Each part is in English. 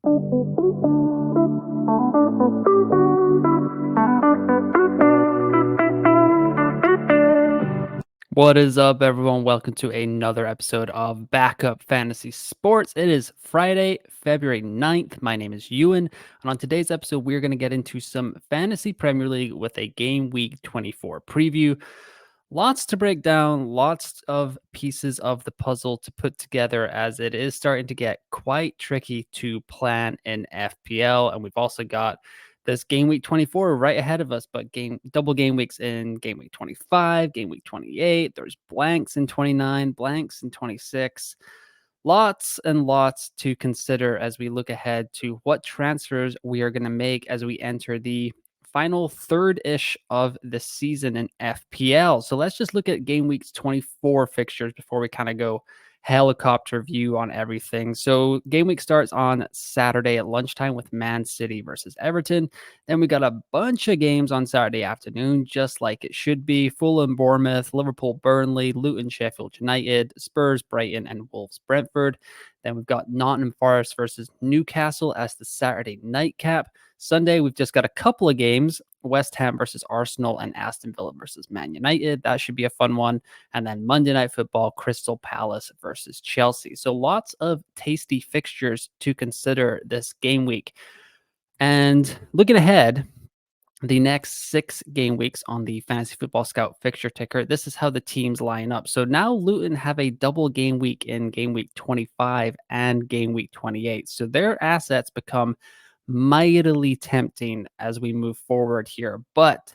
What is up, everyone? Welcome to another episode of Backup Fantasy Sports. It is Friday, February 9th. My name is Ewan, and on today's episode, we're going to get into some Fantasy Premier League with a Game Week 24 preview. Lots to break down, lots of pieces of the puzzle to put together as it is starting to get quite tricky to plan in FPL. And we've also got this game week 24 right ahead of us, but double game weeks in game week 25, game week 28. There's blanks in 29, blanks in 26. Lots and lots to consider as we look ahead to what transfers we are going to make as we enter the final third-ish of the season in FPL. So let's just look at game weeks 24 fixtures before we kind of go helicopter view on everything. So game week starts on Saturday at lunchtime with Man City versus Everton. Then we got a bunch of games on Saturday afternoon, just like it should be. Fulham, Bournemouth, Liverpool, Burnley, Luton, Sheffield United, Spurs, Brighton, and Wolves, Brentford. Then we've got Nottingham Forest versus Newcastle as the Saturday nightcap. Sunday, we've just got a couple of games, West Ham versus Arsenal and Aston Villa versus Man United. That should be a fun one. And then Monday Night Football, Crystal Palace versus Chelsea. So lots of tasty fixtures to consider this game week. And looking ahead, the next 6 game weeks on the Fantasy Football Scout fixture ticker, this is how the teams line up. So now Luton have a double game week in game week 25 and game week 28. So their assets become mightily tempting as we move forward here. But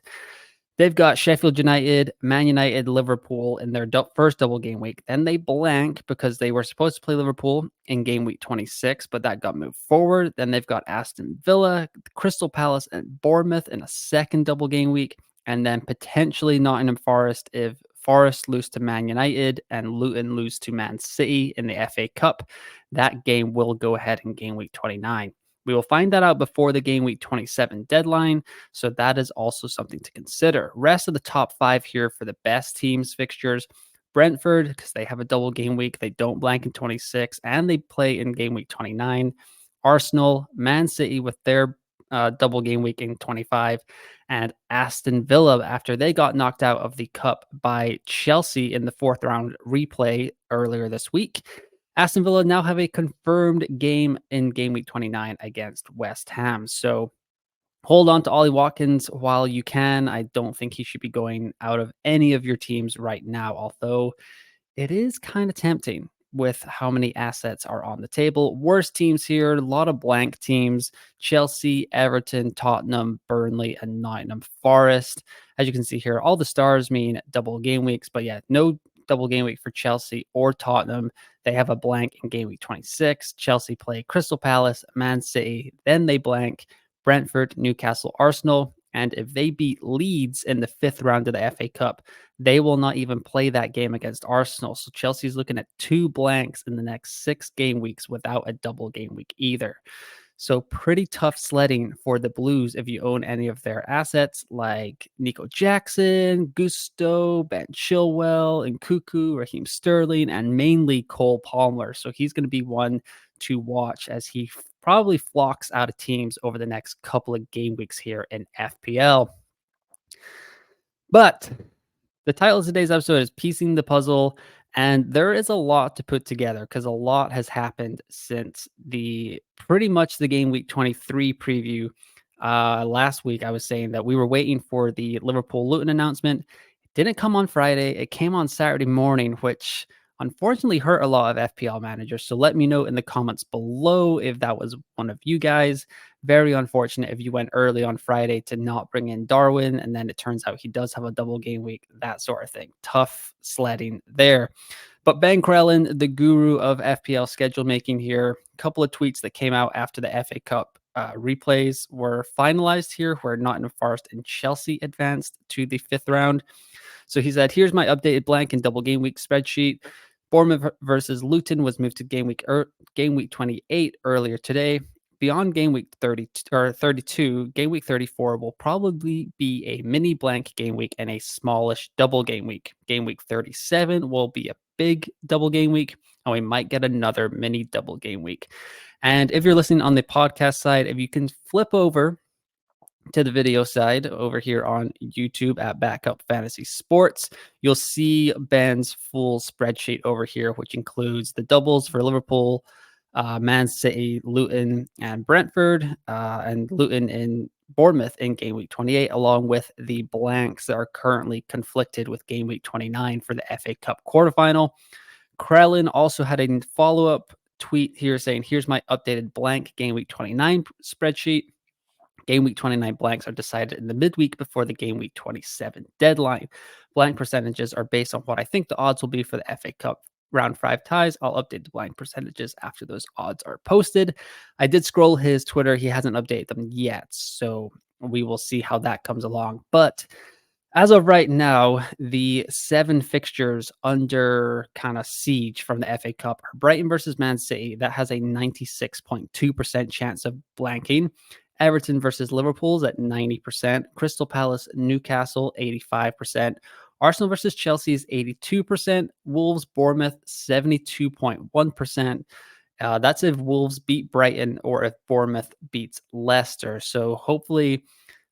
they've got Sheffield United, Man United, Liverpool in their first double game week. Then they blank because they were supposed to play Liverpool in game week 26, but that got moved forward. Then they've got Aston Villa, Crystal Palace, and Bournemouth in a second double game week. And then potentially Nottingham Forest if Forest lose to Man United and Luton lose to Man City in the FA Cup. That game will go ahead in game week 29. We will find that out before the game week 27 deadline. So that is also something to consider. Rest of the top 5 here for the best teams fixtures. Brentford, because they have a double game week. They don't blank in 26 and they play in game week 29. Arsenal, Man City with their double game week in 25. And Aston Villa after they got knocked out of the cup by Chelsea in the 4th round replay earlier this week. Aston Villa now have a confirmed game in game week 29 against West Ham. So hold on to Ollie Watkins while you can. I don't think he should be going out of any of your teams right now, although it is kind of tempting with how many assets are on the table. Worst teams here, a lot of blank teams: Chelsea, Everton, Tottenham, Burnley, and Nottingham Forest. As you can see here, all the stars mean double game weeks, but yeah, no double game week for Chelsea or Tottenham. They have a blank in game week 26. Chelsea play Crystal Palace, Man City, then they blank Brentford, Newcastle, Arsenal. And if they beat Leeds in the 5th round of the FA Cup, they will not even play that game against Arsenal. So Chelsea's looking at 2 blanks in the next 6 game weeks without a double game week either. So pretty tough sledding for the Blues if you own any of their assets like Nico Jackson, Gusto, Ben Chilwell, and Nkunku, Raheem Sterling, and mainly Cole Palmer. So he's going to be one to watch as he probably flocks out of teams over the next couple of game weeks here in FPL. But the title of today's episode is Piecing the Puzzle, and there is a lot to put together because a lot has happened since pretty much the game week 23 preview. Last week, I was saying that we were waiting for the Liverpool Luton announcement. It didn't come on Friday. It came on Saturday morning, which unfortunately hurt a lot of FPL managers. So let me know in the comments below if that was one of you guys. Very unfortunate if you went early on Friday to not bring in Darwin, and then it turns out he does have a double game week, that sort of thing. Tough sledding there. But Ben Krellin, the guru of FPL schedule making here, a couple of tweets that came out after the FA Cup replays were finalized here, where Nottingham Forest and Chelsea advanced to the 5th round. So he said, here's my updated blank and double game week spreadsheet. Bournemouth versus Luton was moved to game week 28 earlier today. Beyond game week 30 or 32, game week 34 will probably be a mini blank game week and a smallish double game week. Game week 37 will be a big double game week, and we might get another mini double game week. And if you're listening on the podcast side, if you can flip over to the video side over here on YouTube at Backup Fantasy Sports, you'll see Ben's full spreadsheet over here, which includes the doubles for Liverpool, Man City, Luton, and Brentford, and Luton in Bournemouth in game week 28, along with the blanks that are currently conflicted with game week 29 for the FA Cup quarterfinal. Krellin also had a follow-up tweet here saying, here's my updated blank game week 29 spreadsheet. Game week 29 blanks are decided in the midweek before the game week 27 deadline. Blank percentages are based on what I think the odds will be for the FA Cup round 5 ties. I'll update the blank percentages after those odds are posted. I did scroll his Twitter. He hasn't updated them yet, so we will see how that comes along. But as of right now, the 7 fixtures under kind of siege from the FA Cup are Brighton versus Man City. That has a 96.2% chance of blanking. Everton versus Liverpool's at 90%. Crystal Palace, Newcastle, 85%. Arsenal versus Chelsea is 82%. Wolves, Bournemouth, 72.1%. That's if Wolves beat Brighton or if Bournemouth beats Leicester. So hopefully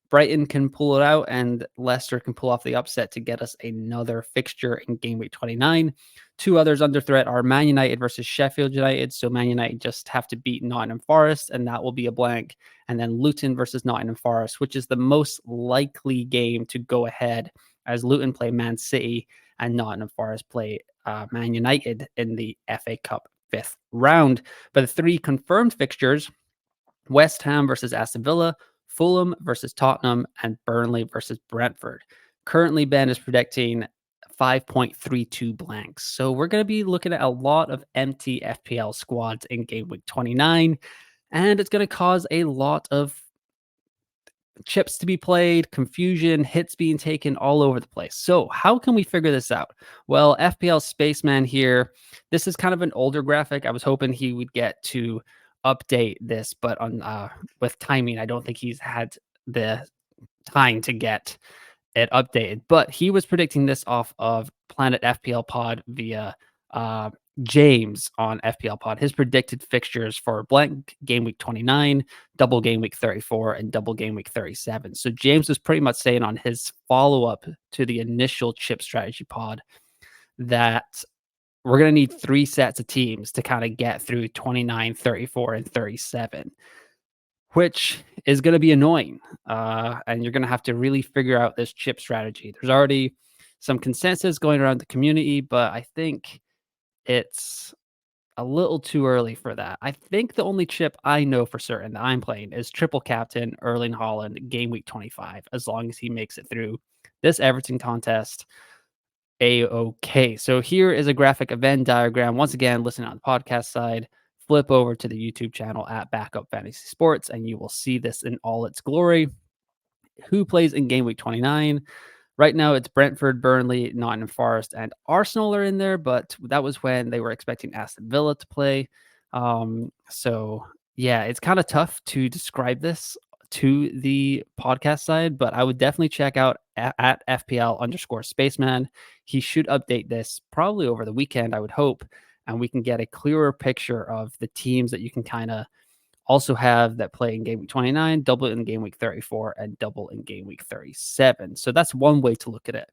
Brighton can pull it out and Leicester can pull off the upset to get us another fixture in game week 29. 2 others under threat are Man United versus Sheffield United. So Man United just have to beat Nottingham Forest, and that will be a blank. And then Luton versus Nottingham Forest, which is the most likely game to go ahead, as Luton play Man City and Nottingham Forest play Man United in the FA Cup 5th round. But the 3 confirmed fixtures: West Ham versus Aston Villa, Fulham versus Tottenham, and Burnley versus Brentford. Currently, Ben is predicting 5.32 blanks. So we're going to be looking at a lot of empty FPL squads in game week 29, and it's going to cause a lot of chips to be played, confusion, hits being taken all over the place. So how can we figure this out? Well, FPL Spaceman here, this is kind of an older graphic. I was hoping he would get to update this, but on with timing, I don't think he's had the time to get it updated. But he was predicting this off of Planet FPL Pod via James on FPL Pod. His predicted fixtures for blank game week 29, double game week 34, and double game week 37. So James was pretty much saying on his follow-up to the initial chip strategy pod that we're going to need 3 sets of teams to kind of get through 29, 34, and 37, which is going to be annoying. And you're going to have to really figure out this chip strategy. There's already some consensus going around the community, but I think it's a little too early for that. I think the only chip I know for certain that I'm playing is triple captain Erling Haaland game week 25, as long as he makes it through this Everton contest. A-okay. So here is a graphic event diagram. Once again, listen on the podcast side, flip over to the YouTube channel at Backup Fantasy Sports, and you will see this in all its glory. Who plays in game week 29? Right now, it's Brentford, Burnley, Nottingham Forest, and Arsenal are in there, but that was when they were expecting Aston Villa to play. So, yeah, it's kind of tough to describe this to the podcast side, but I would definitely check out at FPL_Spaceman. He should update this probably over the weekend, I would hope, and we can get a clearer picture of the teams that you can kind of also have that play in game week 29, double in game week 34, and double in game week 37. So that's one way to look at it.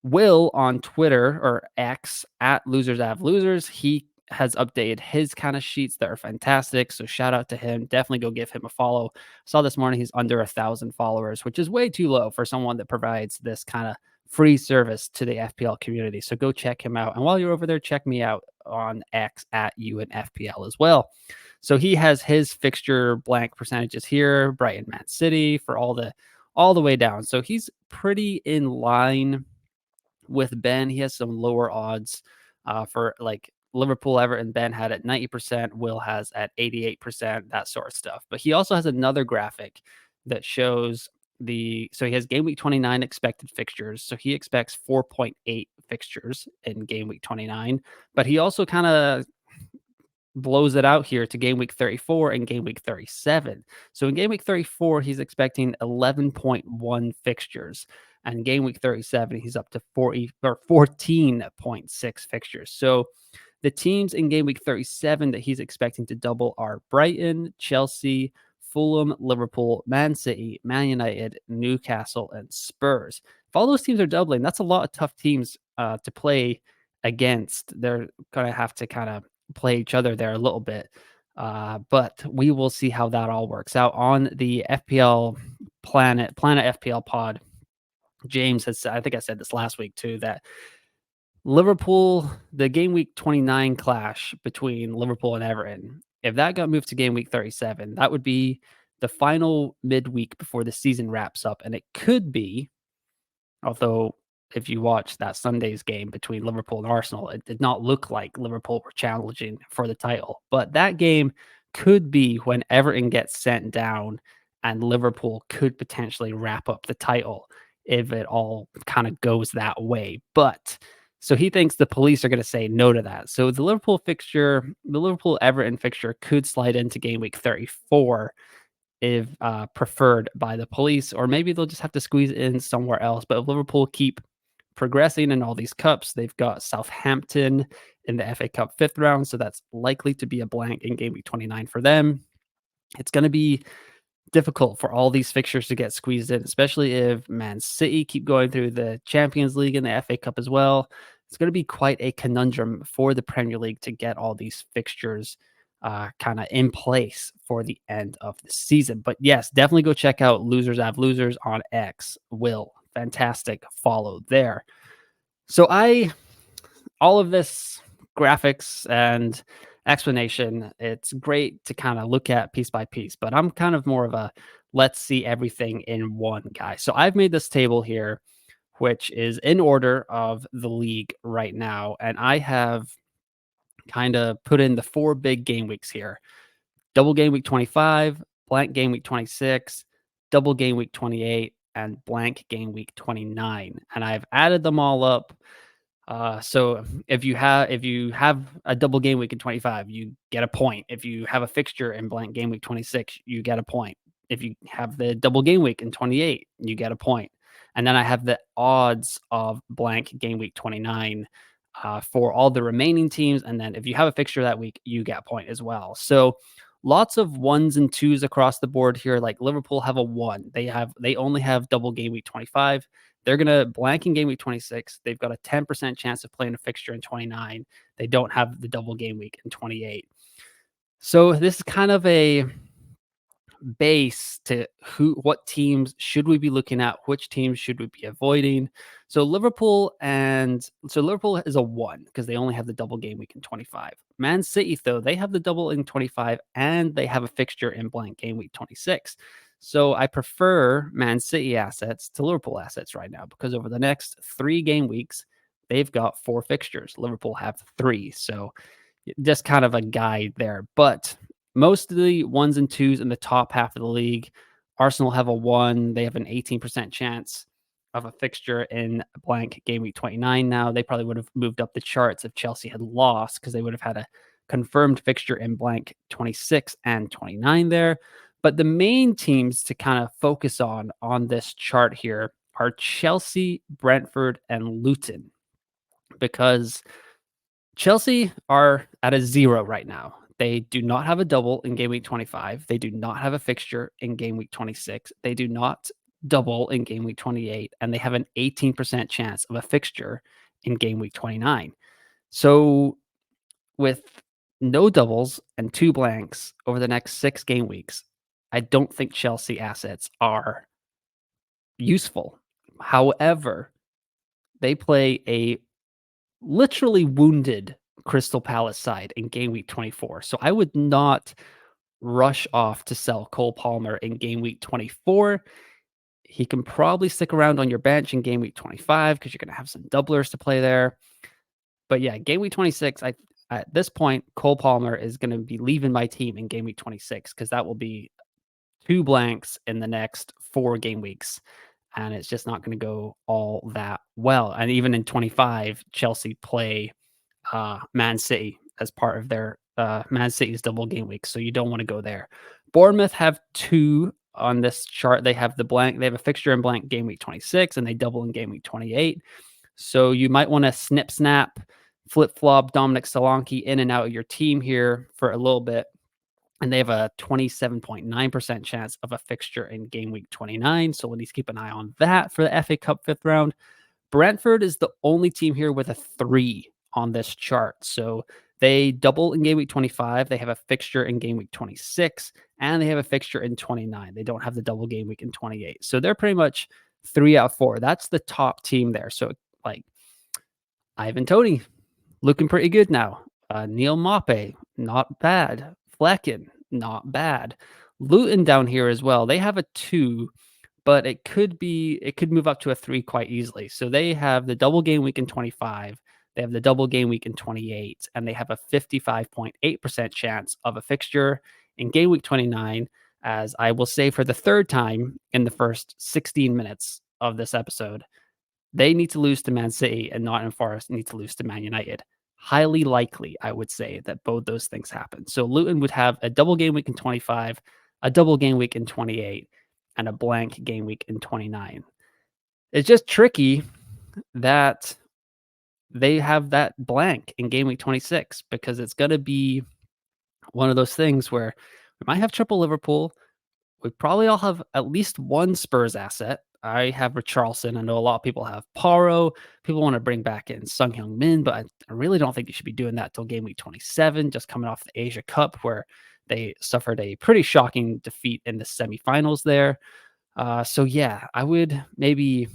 Will on Twitter or X at Losers Have Losers, he has updated his kind of sheets that are fantastic. So shout out to him. Definitely go give him a follow. Saw this morning he's under 1,000 followers, which is way too low for someone that provides this kind of free service to the FPL community. So go check him out. And while you're over there, check me out on X at UNFPL as well. So he has his fixture blank percentages here, Brighton, Man City for all the way down. So he's pretty in line with Ben. He has some lower odds for like Liverpool, Everton. Ben had at 90%, Will has at 88%, that sort of stuff. But he also has another graphic that shows so he has game week 29 expected fixtures. So he expects 4.8 fixtures in game week 29, but he also kind of blows it out here to game week 34 and game week 37. So in game week 34, he's expecting 11.1 fixtures. And game week 37, he's up to 40 or 14.6 fixtures. So the teams in game week 37 that he's expecting to double are Brighton, Chelsea, Fulham, Liverpool, Man City, Man United, Newcastle, and Spurs. If all those teams are doubling, that's a lot of tough teams to play against. They're going to have to kind of play each other there a little bit. But we will see how that all works out on the FPL Planet FPL pod. James has said, I think I said this last week too, that Liverpool, the game week 29 clash between Liverpool and Everton, if that got moved to game week 37, that would be the final midweek before the season wraps up. And it could be, although if you watch that Sunday's game between Liverpool and Arsenal, it did not look like Liverpool were challenging for the title. But that game could be when Everton gets sent down and Liverpool could potentially wrap up the title if it all kind of goes that way. But so he thinks the police are going to say no to that. So the Liverpool Everton fixture could slide into game week 34 if preferred by the police, or maybe they'll just have to squeeze it in somewhere else. But if Liverpool keep progressing in all these cups, they've got Southampton in the FA Cup fifth round, so that's likely to be a blank in game week 29 for them. It's going to be difficult for all these fixtures to get squeezed in, especially if Man City keep going through the Champions League and the FA Cup as well. It's going to be quite a conundrum for the Premier League to get all these fixtures kind of in place for the end of the season. But yes, definitely go check out Losers Have Losers on X. Will, fantastic follow there. So all of this graphics and explanation, it's great to kind of look at piece by piece, but I'm kind of more of a let's see everything in one guy. So I've made this table here, which is in order of the league right now. And I have kind of put in the 4 big game weeks here: double game week 25, blank game week 26, double game week 28, and blank game week 29. And I've added them all up. So if you have a double game week in 25, you get a point. If you have a fixture in blank game week 26, you get a point. If you have the double game week in 28, you get a point. And then I have the odds of blank game week 29 for all the remaining teams. And then if you have a fixture that week, you get a point as well. So lots of ones and twos across the board here. Like Liverpool have a 1. They only have double game week 25. They're going to blank in game week 26. They've got a 10% chance of playing a fixture in 29. They don't have the double game week in 28. So this is kind of a base to what teams should we be looking at, which teams should we be avoiding. So Liverpool is a 1 because they only have the double game week in 25. Man City, though, they have the double in 25 and they have a fixture in blank game week 26. So I prefer Man City assets to Liverpool assets right now because over the next 3 game weeks, they've got 4 fixtures. Liverpool have 3. So just kind of a guide there. But most of the ones and twos in the top half of the league, Arsenal have a 1. They have an 18% chance of a fixture in blank game week 29 now. They probably would have moved up the charts if Chelsea had lost because they would have had a confirmed fixture in blank 26 and 29 there. But the main teams to kind of focus on this chart here are Chelsea, Brentford, and Luton, because Chelsea are at a 0 right now. They do not have a double in game week 25. They do not have a fixture in game week 26. They do not double in game week 28. And they have an 18% chance of a fixture in game week 29. So with no doubles and 2 blanks over the next 6 game weeks, I don't think Chelsea assets are useful. However, they play a literally wounded Crystal Palace side in game week 24. So I would not rush off to sell Cole Palmer in game week 24. He can probably stick around on your bench in game week 25 because you're going to have some doublers to play there. But yeah, game week 26, at this point, Cole Palmer is going to be leaving my team in game week 26 because that will be 2 blanks in the next 4 game weeks. And it's just not going to go all that well. And even in 25, Chelsea play Man City as part of their Man City's double game week. So you don't want to go there. Bournemouth have 2 on this chart, they have the blank, they have a fixture in blank game week 26 and they double in game week 28. So you might want to snip snap, flip flop Dominic Solanke in and out of your team here for a little bit. And they have a 27.9% chance of a fixture in game week 29. So we'll need to keep an eye on that for the FA Cup fifth round. Brentford is the only team here with a 3 on this chart. So they double in game week 25. They have a fixture in game week 26, and they have a fixture in 29. They don't have the double game week in 28. So they're pretty much 3 out of 4. That's the top team there. So like Ivan Toney, looking pretty good now. Neil Mape, not bad. Flecken, not bad. Luton down here as well. They have a 2, but it could move up to a 3 quite easily. So they have the double game week in 25. They have the double game week in 28, and they have a 55.8% chance of a fixture in game week 29. As I will say for the third time in the first 16 minutes of this episode, they need to lose to Man City and Nottingham Forest need to lose to Man United. Highly likely, I would say, that both those things happen. So Luton would have a double game week in 25, a double game week in 28, and a blank game week in 29. It's just tricky that they have that blank in game week 26 because it's going to be one of those things where we might have triple Liverpool. We probably all have at least one Spurs asset. I have Richarlison. I know a lot of people have Paro. People want to bring back in Sung Hyung Min, but I really don't think you should be doing that till game week 27, just coming off the Asia Cup where they suffered a pretty shocking defeat in the semifinals there. So yeah, I would maybe,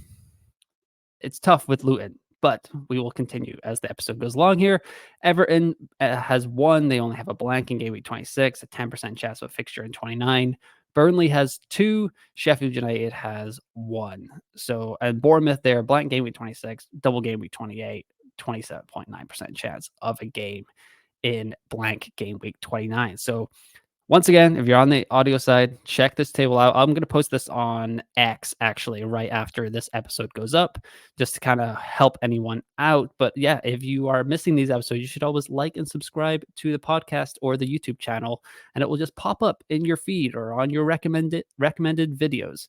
it's tough with Luton, but we will continue as the episode goes along here. Everton has 1. They only have a blank in game week 26, a 10% chance of a fixture in 29. Burnley has 2. Sheffield United has 1. So, and Bournemouth there, blank game week 26, double game week 28, 27.9% chance of a game in blank game week 29. So once again, if you're on the audio side, check this table out. I'm going to post this on X actually right after this episode goes up, just to kind of help anyone out. But yeah, if you are missing these episodes, you should always like and subscribe to the podcast or the YouTube channel, and it will just pop up in your feed or on your recommended videos.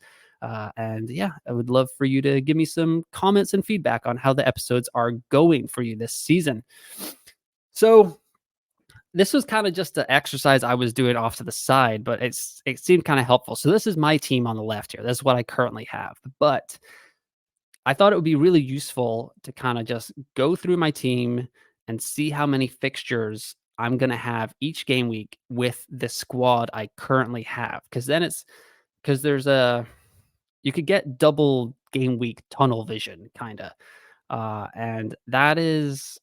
And yeah, I would love for you to give me some comments and feedback on how the episodes are going for you this season. So this was kind of just an exercise I was doing off to the side, but it seemed kind of helpful. So this is my team on the left here. This is what I currently have. But I thought it would be really useful to kind of just go through my team and see how many fixtures I'm going to have each game week with the squad I currently have. Because then you could get double game week tunnel vision kind of. And that is,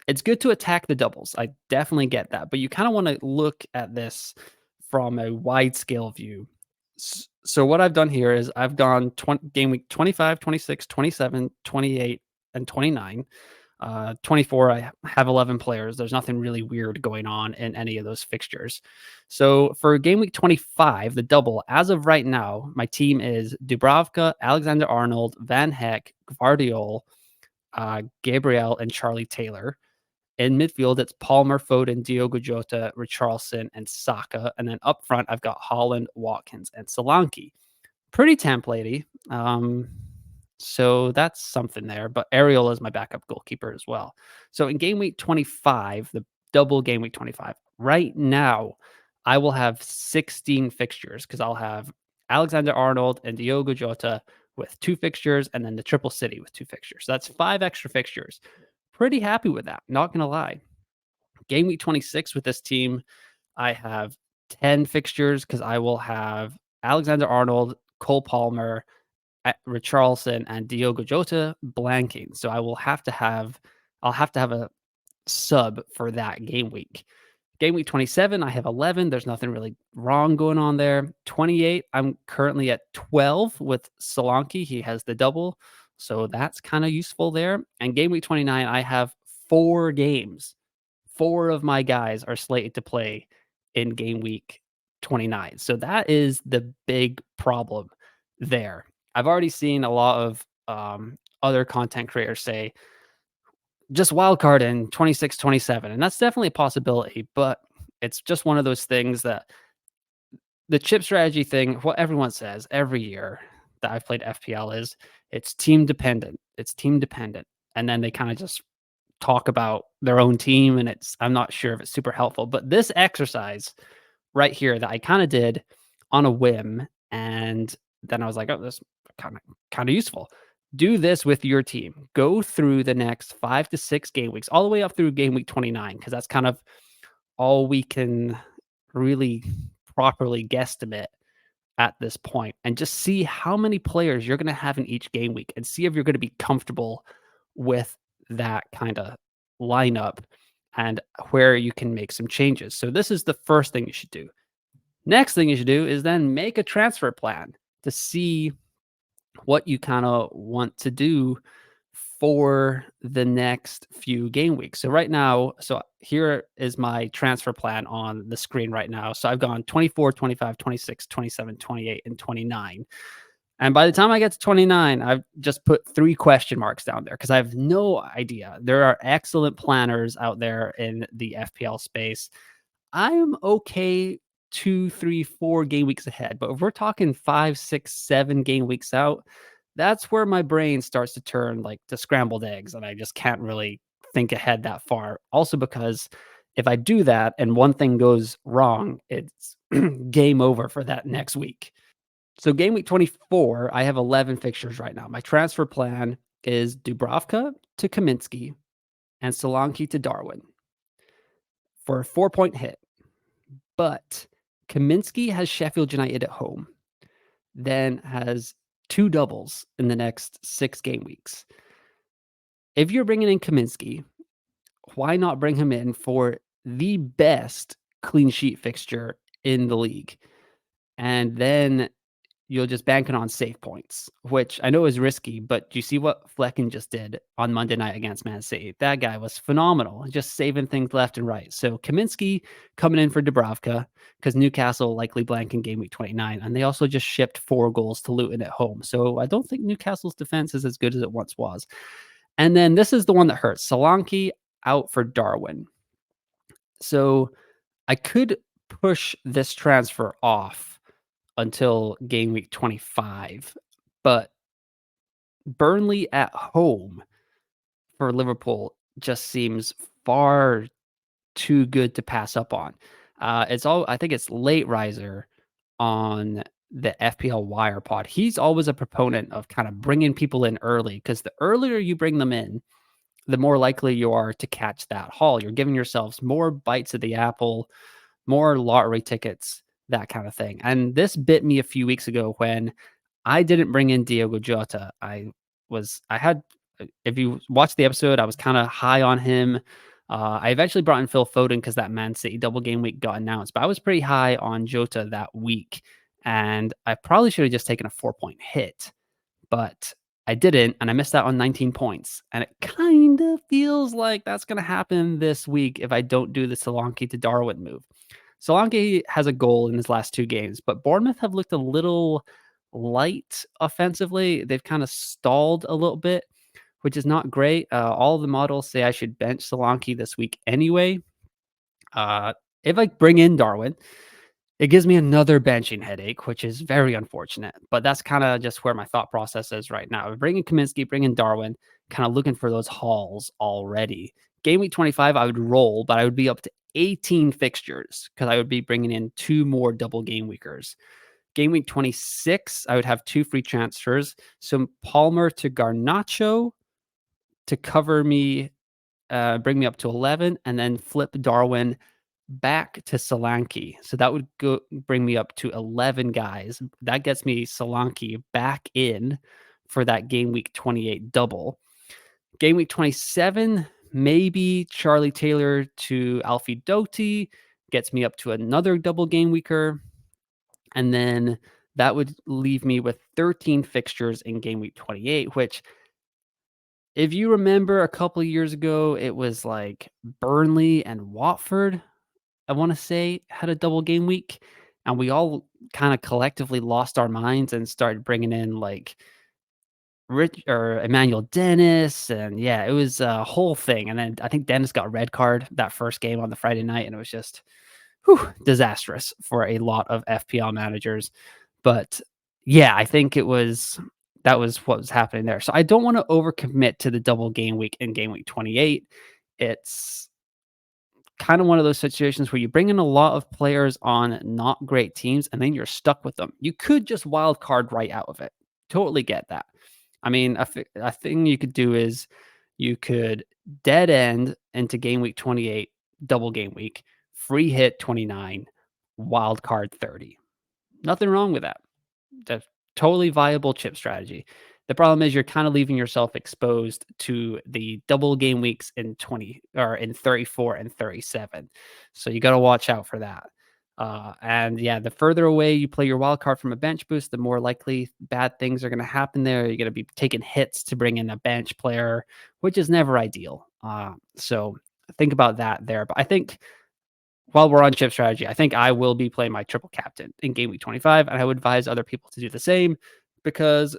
it's good to attack the doubles. I definitely get that, but you kind of want to look at this from a wide scale view. So what I've done here is I've gone game week 25, 26, 27, 28, and 29. 24, I have 11 players. There's nothing really weird going on in any of those fixtures. So for game week 25, the double, as of right now, my team is Dubravka, Alexander-Arnold, Van Heck, Gvardiol, Gabriel, and Charlie Taylor. In midfield, it's Palmer, Foden, Diogo Jota, Richarlison, and Saka. And then up front, I've got Holland, Watkins, and Solanke. Pretty templatey. So that's something there. But Ariel is my backup goalkeeper as well. So in game week 25, the double game week 25, right now, I will have 16 fixtures because I'll have Alexander-Arnold and Diogo Jota with 2 fixtures, and then the Triple City with 2 fixtures. So that's 5 extra fixtures. Pretty happy with that, not gonna lie. Game week 26 with this team, I have 10 fixtures because I will have Alexander-Arnold, Cole Palmer, Richarlison, and Diogo Jota blanking. So I'll have to have a sub for that game week. Game week 27, I have 11. There's nothing really wrong going on there. 28, I'm currently at 12 with Solanke. He has the double. So that's kind of useful there. And game week 29, I have 4 games. 4 of my guys are slated to play in game week 29. So that is the big problem there. I've already seen a lot of other content creators say, just wildcard in 26, 27. And that's definitely a possibility, but it's just one of those things that the chip strategy thing, what everyone says every year that I've played FPL is it's team dependent. It's team dependent. And then they kind of just talk about their own team and I'm not sure if it's super helpful. But this exercise right here that I kind of did on a whim and then I was like, oh, this kind of useful. Do this with your team. Go through the next 5 to 6 game weeks, all the way up through game week 29, because that's kind of all we can really properly guesstimate at this point, and just see how many players you're going to have in each game week and see if you're going to be comfortable with that kind of lineup and where you can make some changes. So this is the first thing you should do. Next thing you should do is then make a transfer plan to see what you kind of want to do for the next few game weeks. So right now, so here is my transfer plan on the screen right now. So I've gone 24, 25, 26, 27, 28, and 29. And by the time I get to 29, I've just put 3 question marks down there because I have no idea. There are excellent planners out there in the FPL space. I'm okay 2, 3, 4 game weeks ahead. But if we're talking 5, 6, 7 game weeks out, that's where my brain starts to turn like to scrambled eggs. And I just can't really think ahead that far. Also, because if I do that and one thing goes wrong, it's game over for that next week. So game week 24, I have 11 fixtures right now. My transfer plan is Dubravka to Kaminsky and Solanke to Darwin for a 4-point hit. But Kaminsky has Sheffield United at home, then has 2 doubles in the next 6 game weeks. If you're bringing in Kaminsky, why not bring him in for the best clean sheet fixture in the league? And then you'll just bank it on safe points, which I know is risky, but do you see what Flecken just did on Monday night against Man City? That guy was phenomenal, just saving things left and right. So Kaminsky coming in for Dubravka because Newcastle likely blank in game week 29, and they also just shipped 4 goals to Luton at home. So I don't think Newcastle's defense is as good as it once was. And then this is the one that hurts. Solanke out for Darwin. So I could push this transfer off until game week 25. But Burnley at home for Liverpool just seems far too good to pass up on. I think it's Late Riser on the FPL Wire pod. He's always a proponent of kind of bringing people in early because the earlier you bring them in, the more likely you are to catch that haul. You're giving yourselves more bites of the apple, more lottery tickets, that kind of thing. And this bit me a few weeks ago when I didn't bring in Diogo Jota. If you watched the episode, I was kind of high on him. I eventually brought in Phil Foden because that Man City double game week got announced, but I was pretty high on Jota that week. And I probably should have just taken a 4-point hit, but I didn't. And I missed out on 19 points. And it kind of feels like that's going to happen this week if I don't do the Solanke to Darwin move. Solanke has a goal in his last 2 games, but Bournemouth have looked a little light offensively. They've kind of stalled a little bit, which is not great. All the models say I should bench Solanke this week anyway. If I bring in Darwin, it gives me another benching headache, which is very unfortunate. But that's kind of just where my thought process is right now. Bringing Kaminsky, bringing Darwin, kind of looking for those hauls already. Game week 25, I would roll, but I would be up to 18 fixtures because I would be bringing in 2 more double game weekers. Game week 26, I would have 2 free transfers. So Palmer to Garnacho to cover me, bring me up to 11, and then flip Darwin back to Solanke. So that would bring me up to 11 guys. That gets me Solanke back in for that game week 28 double. Game week 27, maybe Charlie Taylor to Alfie Doughty gets me up to another double game weeker. And then that would leave me with 13 fixtures in game week 28, which if you remember a couple of years ago, it was like Burnley and Watford, I want to say, had a double game week. And we all kind of collectively lost our minds and started bringing in like Rich or Emmanuel Dennis. And yeah, it was a whole thing. And then I think Dennis got a red card that first game on the Friday night. And it was just disastrous for a lot of FPL managers. But yeah, I think that was what was happening there. So I don't want to overcommit to the double game week in game week 28. It's kind of one of those situations where you bring in a lot of players on not great teams and then you're stuck with them. You could just wild card right out of it. Totally get that. I mean, a thing you could do is you could dead end into game week 28, double game week, free hit 29, wild card 30. Nothing wrong with that. That's totally viable chip strategy. The problem is you're kind of leaving yourself exposed to the double game weeks in 20 or in 34 and 37. So you got to watch out for that. And yeah, the further away you play your wild card from a bench boost, the more likely bad things are going to happen there. You're going to be taking hits to bring in a bench player, which is never ideal. So think about that there. But I think while we're on chip strategy, I think I will be playing my triple captain in game week 25, and I would advise other people to do the same because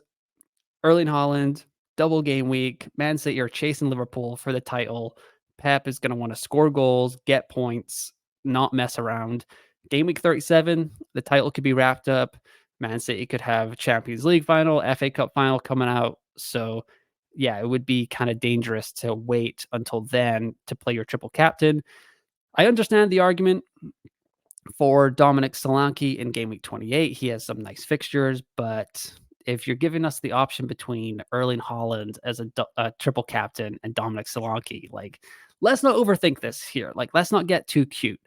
Erling Haaland, double game week, Man City are chasing Liverpool for the title. Pep is going to want to score goals, get points, not mess around. Game week 37, the title could be wrapped up. Man City could have Champions League final, FA Cup final coming out. So, yeah, it would be kind of dangerous to wait until then to play your triple captain. I understand the argument for Dominic Solanke in game week 28. He has some nice fixtures, but if you're giving us the option between Erling Haaland as a triple captain and Dominic Solanke, like, let's not overthink this here. Like, let's not get too cute.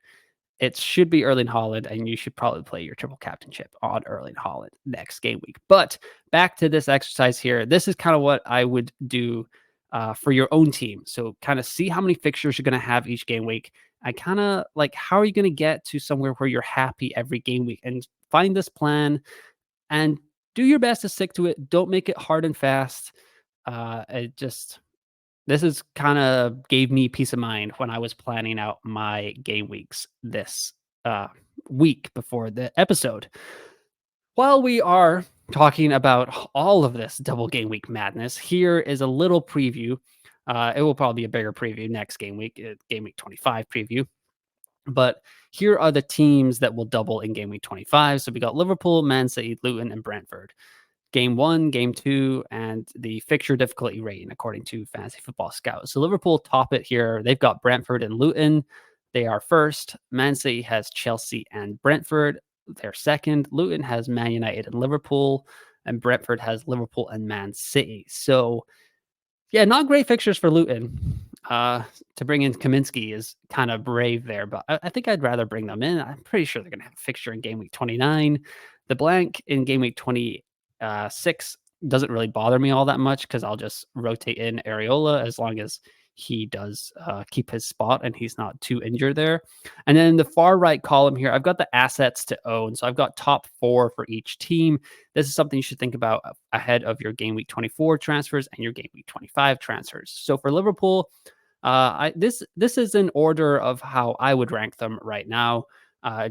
It should be Erling Haaland, and you should probably play your triple captainship on Erling Haaland next game week. But back to this exercise here. This is kind of what I would do for your own team. So kind of see how many fixtures you're going to have each game week. I kind of like, how are you going to get to somewhere where you're happy every game week, and find this plan and do your best to stick to it. Don't make it hard and fast. It just This is kind of gave me peace of mind when I was planning out my game weeks this uh, week before the episode. While we are talking about all of this double game week madness, here is a little preview. It will probably be a bigger preview next game week 25 preview. But here are the teams that will double in game week 25. So we got Liverpool, Man City, Luton, and Brentford. Game 1, Game 2, and the fixture difficulty rating according to Fantasy Football Scout. So Liverpool top it here. They've got Brentford and Luton. They are first. Man City has Chelsea and Brentford. They're second. Luton has Man United and Liverpool. And Brentford has Liverpool and Man City. So yeah, not great fixtures for Luton. To bring in Kaminsky is kind of brave there, but I think I'd rather bring them in. I'm pretty sure they're going to have a fixture in game week 29. The blank in game week 26 doesn't really bother me all that much because I'll just rotate in Areola as long as he does keep his spot and he's not too injured there. And then in the far right column here, I've got the assets to own. So I've got top 4 for each team. This is something you should think about ahead of your game week 24 transfers and your game week 25 transfers. So for Liverpool, this is in order of how I would rank them right now.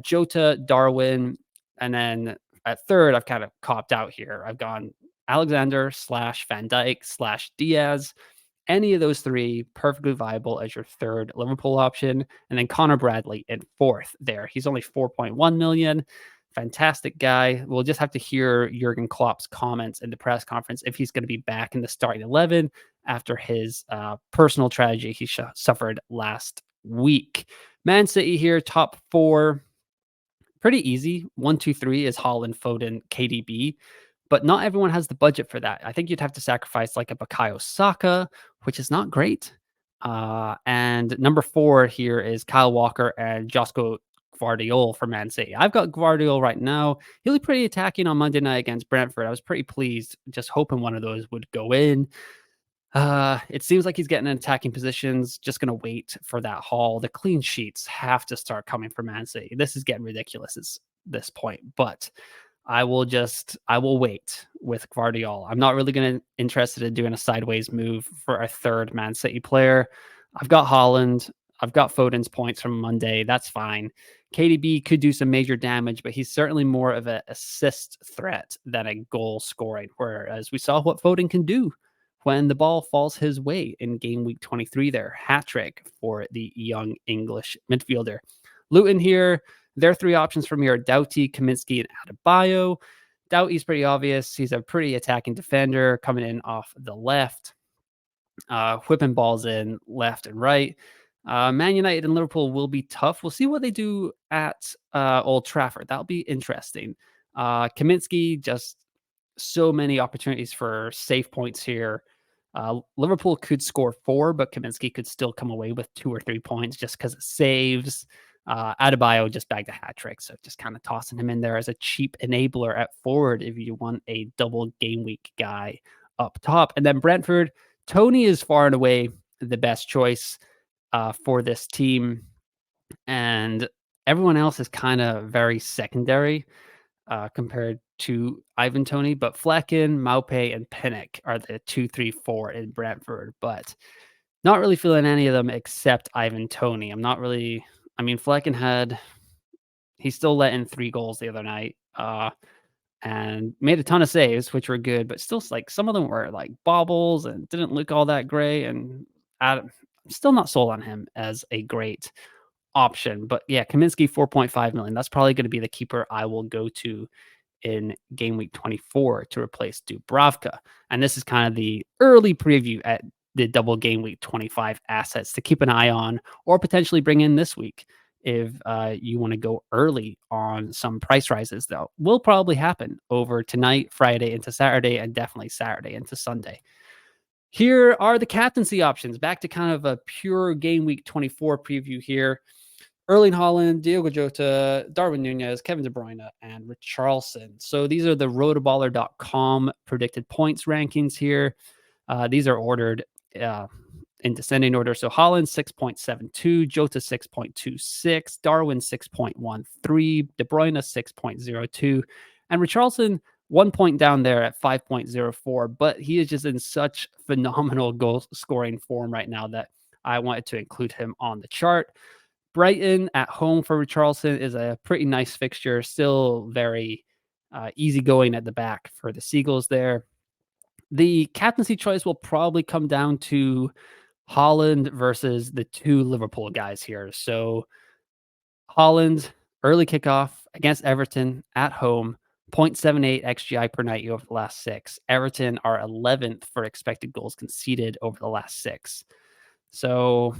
Jota, Darwin, and then at third, I've kind of copped out here. I've gone Alexander / Van Dijk / Diaz. Any of those three, perfectly viable as your third Liverpool option. And then Connor Bradley in fourth there. He's only 4.1 million. Fantastic guy. We'll just have to hear Jurgen Klopp's comments in the press conference if he's going to be back in the starting 11 after his personal tragedy he suffered last week. Man City here, top 4. Pretty easy. 1, 2, 3 is Haaland, Foden, KDB. But not everyone has the budget for that. I think you'd have to sacrifice like a Bukayo Saka, which is not great. And number 4 here is Kyle Walker and Josko Gvardiol for Man City. I've got Gvardiol right now. He'll be pretty attacking on Monday night against Brentford. I was pretty pleased, just hoping one of those would go in. It seems like he's getting in attacking positions. Just going to wait for that haul. The clean sheets have to start coming for Man City. This is getting ridiculous at this point, but I will wait with Gvardiol. I'm not really interested in doing a sideways move for a third Man City player. I've got Haaland. I've got Foden's points from Monday. That's fine. KDB could do some major damage, but he's certainly more of an assist threat than a goal scoring, whereas we saw what Foden can do when the ball falls his way in game week 23 there. Hat trick for the young English midfielder. Luton here, their three options from here are Doughty, Kaminsky, and Adebayo. Doughty's pretty obvious. He's a pretty attacking defender coming in off the left, whipping balls in left and right. Man United and Liverpool will be tough. We'll see what they do at Old Trafford. That'll be interesting. Kaminsky, just so many opportunities for safe points here. Liverpool could score 4, but Kaminsky could still come away with 2 or 3 points just because it saves. Adebayo just bagged a hat trick, so just kind of tossing him in there as a cheap enabler at forward if you want a double game week guy up top. And then Brentford, Tony is far and away the best choice for this team, and everyone else is kind of very secondary compared to Ivan Toney. But Flecken, Maupay, and Pinnock are the 2, 3, 4 in Brentford. But not really feeling any of them except Ivan Toney. I'm not really. I mean, Flecken he still let in 3 goals the other night. And made a ton of saves, which were good, but still, like, some of them were like bobbles and didn't look all that great. And I'm still not sold on him as a great option. But yeah, Kaminsky 4.5 million. That's probably going to be the keeper I will go to in game week 24 to replace Dubravka. And this is kind of the early preview at the double game week 25 assets to keep an eye on or potentially bring in this week if you want to go early on some price rises, though. Will probably happen over tonight, Friday into Saturday, and definitely Saturday into Sunday. Here are the captaincy options. Back to kind of a pure game week 24 preview here. Erling Haaland, Diogo Jota, Darwin Nunez, Kevin De Bruyne, and Richarlison. So these are the rotoballer.com predicted points rankings here. These are ordered in descending order. So Haaland 6.72, Jota 6.26, Darwin 6.13, De Bruyne 6.02, and Richarlison 1 point down there at 5.04. But he is just in such phenomenal goal scoring form right now that I wanted to include him on the chart. Brighton at home for Richarlison is a pretty nice fixture. Still very easygoing at the back for the Seagulls there. The captaincy choice will probably come down to Haaland versus the 2 Liverpool guys here. So Haaland, early kickoff against Everton at home, 0.78 XGI per 90 over the last 6. Everton are 11th for expected goals conceded over the last 6. So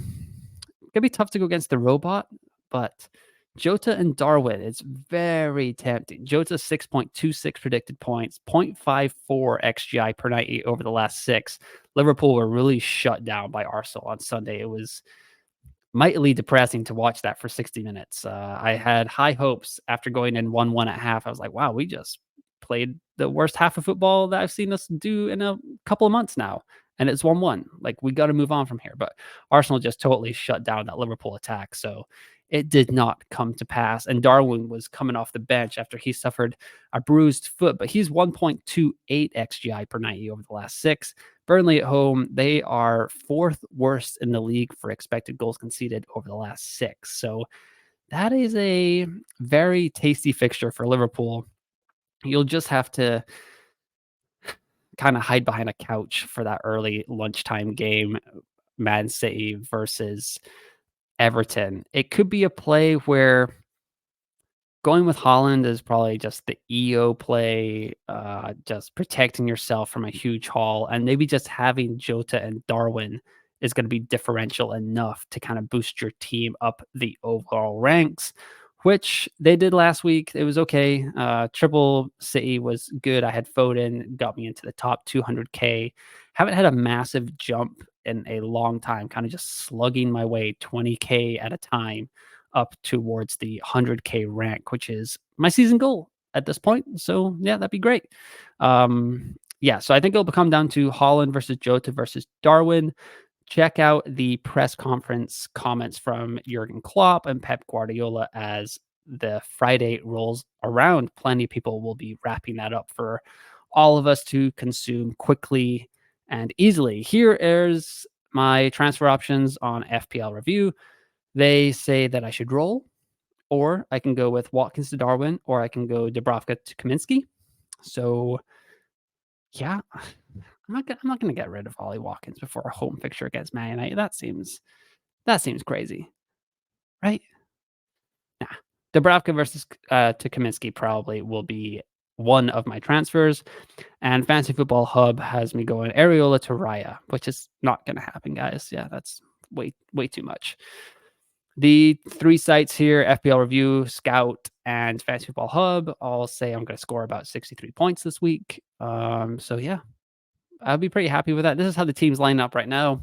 it's gonna be tough to go against the robot, but Jota and Darwin, it's very tempting. Jota 6.26 predicted points, 0.54 XGI per 90 over the last 6. Liverpool were really shut down by Arsenal on Sunday. It was mightily depressing to watch that for 60 minutes. I had high hopes after going in 1-1 at half. I was like, wow, we just played the worst half of football that I've seen us do in a couple of months now. And it's 1-1. Like, we got to move on from here. But Arsenal just totally shut down that Liverpool attack. So it did not come to pass. And Darwin was coming off the bench after he suffered a bruised foot, but he's 1.28 XGI per 90 over the last 6. Burnley at home, they are 4th worst in the league for expected goals conceded over the last 6. So that is a very tasty fixture for Liverpool. You'll just have to kind of hide behind a couch for that early lunchtime game, Man City versus Everton. It could be a play where going with Haaland is probably just the EO play, just protecting yourself from a huge haul, and maybe just having Jota and Darwin is going to be differential enough to kind of boost your team up the overall ranks, which they did last week. It was okay. Triple City was good. I had Foden, got me into the top 200K. Haven't had a massive jump in a long time, kind of just slugging my way 20K at a time up towards the 100K rank, which is my season goal at this point. So yeah, that'd be great. Yeah, so I think it'll come down to Haaland versus Jota versus Darwin. Check out the press conference comments from Jurgen Klopp and Pep Guardiola as the Friday rolls around. Plenty of people will be wrapping that up for all of us to consume quickly and easily. Here is my transfer options on FPL Review. They say that I should roll, or I can go with Watkins to Darwin, or I can go Dubravka to Kaminsky. So yeah, I'm not gonna get rid of Ollie Watkins before a home fixture against Man United. That seems crazy, right? Dubravka versus to Kaminsky probably will be one of my transfers. And Fantasy Football Hub has me going Areola to Raya, which is not going to happen, guys. Yeah, that's way too much. The three sites here, FPL Review, Scout, and Fantasy Football Hub, all say I'm going to score about 63 points this week. So yeah, I'll be pretty happy with that. This is how the team's line up right now.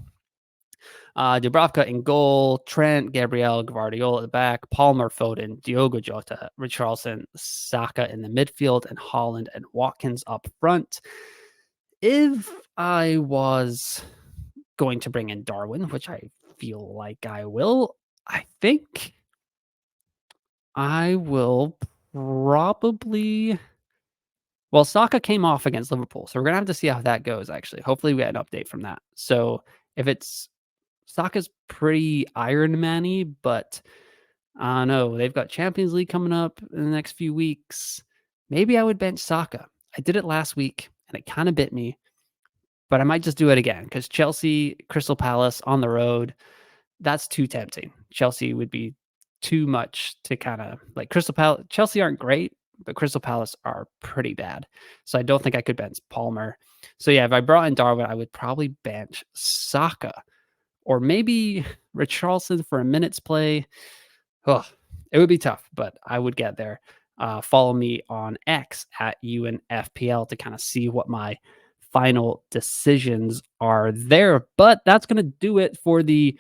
Dubravka in goal, Trent, Gabriel, Gvardiol at the back, Palmer, Foden, Diogo Jota, Richarlison, Saka in the midfield, and Holland and Watkins up front. If I was going to bring in Darwin, which I feel like I will, I think I will probably. Well, Saka came off against Liverpool, so we're gonna have to see how that goes. Actually, hopefully, we get an update from that. So if it's Saka's pretty Iron Man-y, but I don't know. They've got Champions League coming up in the next few weeks. Maybe I would bench Saka. I did it last week, and it kind of bit me, but I might just do it again because Chelsea, Crystal Palace on the road. That's too tempting. Chelsea would be too much to kind of like Crystal Palace. Chelsea aren't great, but Crystal Palace are pretty bad. So I don't think I could bench Palmer. So yeah, if I brought in Darwin, I would probably bench Saka or maybe Richarlison for a minute's play. Oh, it would be tough, but I would get there. Follow me on X at UNFPL to kind of see what my final decisions are there. But that's going to do it for the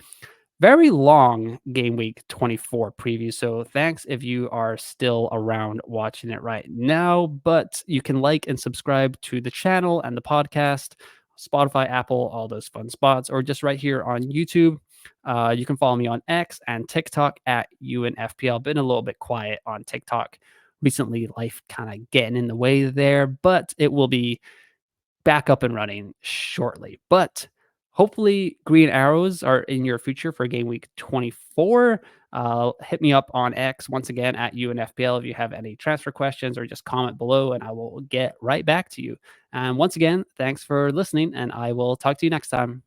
very long Game Week 24 preview. So thanks if you are still around watching it right now. But you can like and subscribe to the channel and the podcast, Spotify, Apple, all those fun spots, or just right here on YouTube. You can follow me on X and TikTok at UNFPL. Been a little bit quiet on TikTok recently, life kind of getting in the way there, but it will be back up and running shortly. But hopefully, green arrows are in your future for Game Week 24. Hit me up on X once again at UNFPL if you have any transfer questions or just comment below and I will get right back to you. And once again, thanks for listening and I will talk to you next time.